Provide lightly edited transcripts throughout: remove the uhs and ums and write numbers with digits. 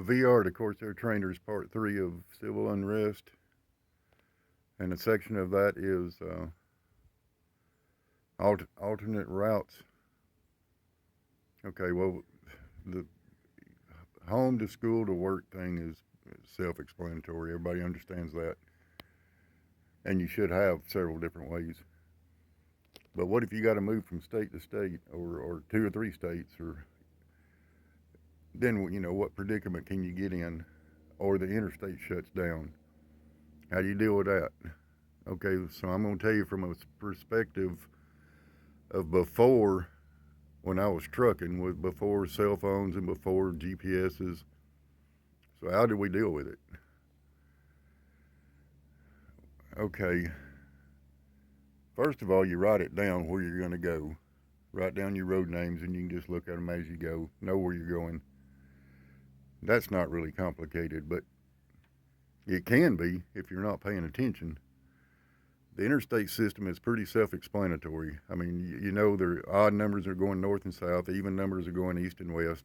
VR to Corsair Trainers Part 3 of Civil Unrest, and a section of that is alternate routes. Okay, well, the home to school to work thing is self-explanatory. Everybody understands that. And you should have several different ways. But what if you got to move from state to state or two or three states? Or then, what predicament can you get in? Or the interstate shuts down. How do you deal with that? Okay, so I'm going to tell you from a perspective of before, when I was trucking, with before cell phones and before GPSs. So how did we deal with it? Okay, first of all, you write it down where you're going to go. Write down your road names and you can just look at them as you go, know where you're going. That's not really complicated, but it can be if you're not paying attention. The interstate system is pretty self-explanatory. I mean, the odd numbers are going north and south, even numbers are going east and west,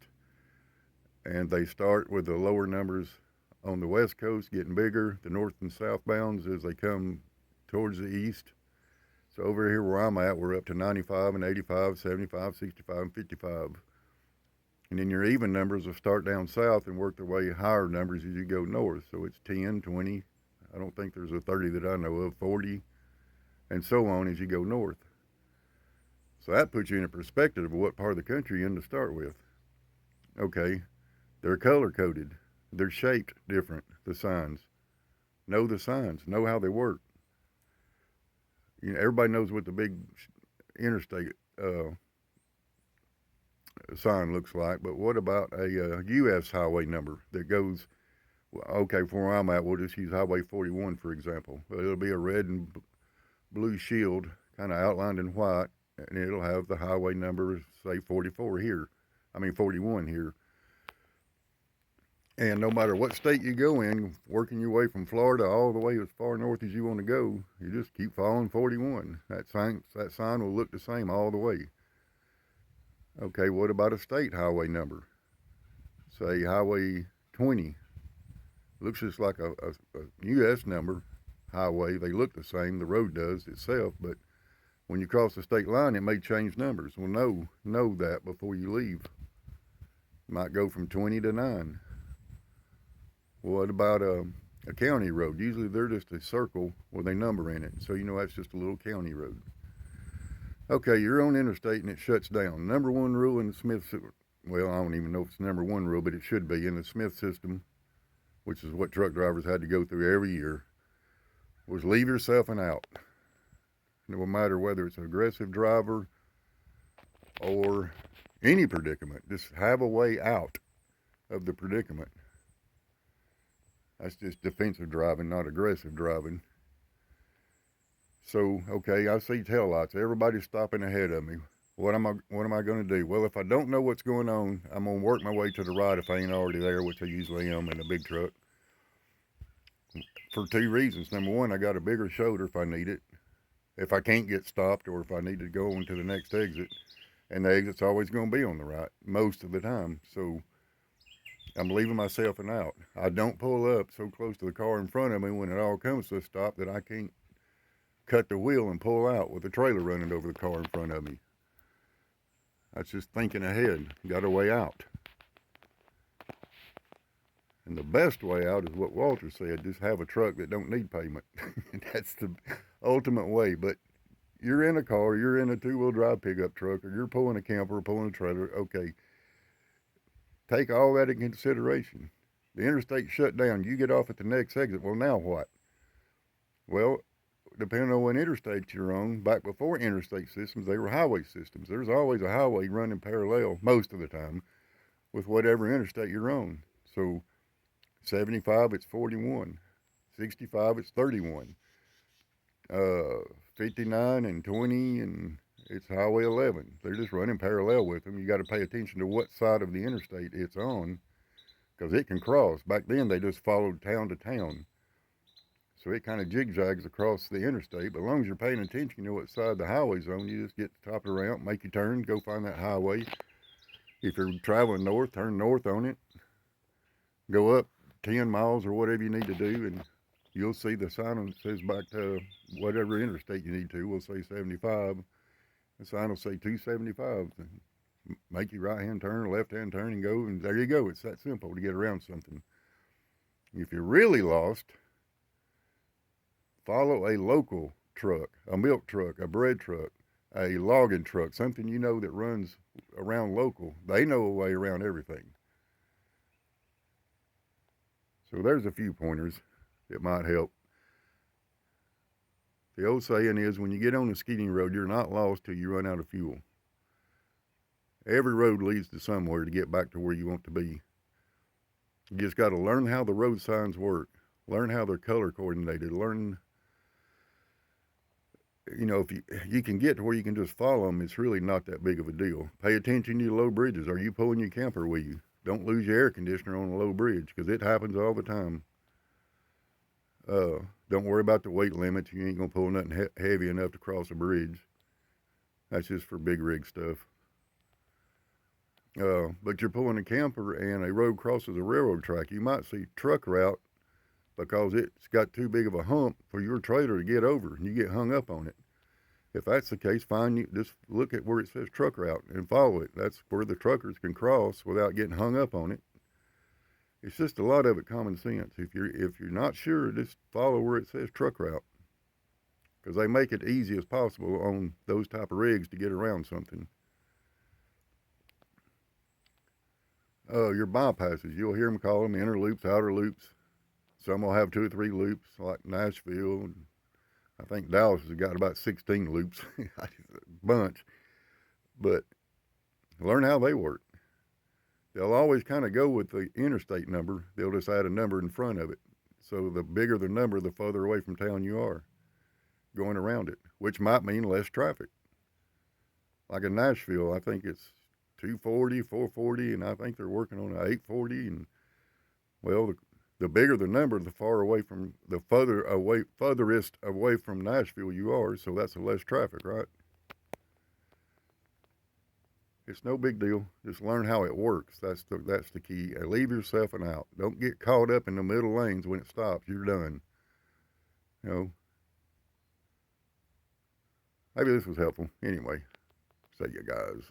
and they start with the lower numbers on the west coast getting bigger, the north and south bounds as they come towards the east. So over here where I'm at, we're up to 95 and 85, 75, 65, and 55. And then your even numbers will start down south and work their way higher numbers as you go north. So it's 10, 20, I don't think there's a 30 that I know of, 40, and so on as you go north. So that puts you in a perspective of what part of the country you're in to start with. Okay, they're color coded. They're shaped different, the signs. Know the signs, know how they work. Everybody knows what the big interstate sign looks like, but what about a U.S. highway number that goes, okay, from where I'm at, we'll just use Highway 41, for example. It'll be a red and blue shield, kind of outlined in white, and it'll have the highway number, say 44 here. 41 here. And no matter what state you go in, working your way from Florida all the way as far north as you want to go, you just keep following 41. That sign will look the same all the way. Okay, what about a state highway number? Say Highway 20. Looks just like a U.S. number highway. They look the same, the road does itself, but when you cross the state line, it may change numbers. Well, know that before you leave. It might go from 20 to 9. What about a county road? Usually they're just a circle with a number in it, so that's just a little county road. Okay, you're on interstate and it shuts down. Number one rule in the Smith, well, I don't even know if it's the number one rule, but it should be in the Smith system, which is what truck drivers had to go through every year, was leave yourself an out. No matter whether it's an aggressive driver or any predicament, just have a way out of the predicament. That's just defensive driving, not aggressive driving. So, okay, I see taillights. Everybody's stopping ahead of me. What am I going to do? Well, if I don't know what's going on, I'm going to work my way to the right if I ain't already there, which I usually am in a big truck. For two reasons. Number one, I got a bigger shoulder if I need it. If I can't get stopped or if I need to go into the next exit. And the exit's always going to be on the right most of the time. So I'm leaving myself an out. I don't pull up so close to the car in front of me when it all comes to a stop that I can't cut the wheel and pull out with the trailer running over the car in front of me. That's just thinking ahead. Got a way out. And the best way out is what Walter said, just have a truck that don't need payment. That's the ultimate way. But you're in a car, you're in a two-wheel drive pickup truck, or you're pulling a camper or pulling a trailer, okay. Take all that in consideration. The interstate shut down, you get off at the next exit, well, now what? Well, depending on what interstate you're on, back before interstate systems, they were highway systems. There's always a highway running parallel, most of the time, with whatever interstate you're on. So 75, it's 41. 65, it's 31. 59 and 20, and it's Highway 11. They're just running parallel with them. You got to pay attention to what side of the interstate it's on, because it can cross. Back then, they just followed town to town. So it kind of zigzags across the interstate. But as long as you're paying attention, you know what side the highway's on. You just get to the top of the ramp, make your turn, go find that highway. If you're traveling north, turn north on it. Go up 10 miles or whatever you need to do, and you'll see the sign that says back to whatever interstate you need to. We'll say 75. The sign will say 275. Make your right-hand turn or left-hand turn and go, and there you go. It's that simple to get around something. If you're really lost, follow a local truck, a milk truck, a bread truck, a logging truck, something you know that runs around local. They know a way around everything. So there's a few pointers that might help. The old saying is, when you get on a skeeting road, you're not lost till you run out of fuel. Every road leads to somewhere to get back to where you want to be. You just got to learn how the road signs work, learn how they're color coordinated, learn, if you can get to where you can just follow them, it's really not that big of a deal. Pay attention to low bridges. Are you pulling your camper with you? Don't lose your air conditioner on a low bridge, because it happens all the time. Don't worry about the weight limits. You ain't going to pull nothing heavy enough to cross a bridge. That's just for big rig stuff. But you're pulling a camper and a road crosses a railroad track. You might see truck route because it's got too big of a hump for your trailer to get over, and you get hung up on it. If that's the case, fine. You just look at where it says truck route and follow it. That's where the truckers can cross without getting hung up on it. It's just a lot of it common sense. If you're not sure, just follow where it says truck route, because they make it easy as possible on those type of rigs to get around something. Your bypasses, you'll hear them call them inner loops, outer loops. Some will have 2 or 3 loops, like Nashville. I think Dallas has got about 16 loops, a bunch. But learn how they work. They'll always kind of go with the interstate number. They'll just add a number in front of it. So the bigger the number, the further away from town you are going around it, which might mean less traffic. Like in Nashville, I think it's 240, 440, and I think they're working on an 840. And well, the bigger the number, the furthest away from Nashville you are. So that's less traffic, right? It's no big deal. Just learn how it works. That's the key. Leave yourself an out. Don't get caught up in the middle lanes. When it stops, you're done. Maybe this was helpful. Anyway, see you guys.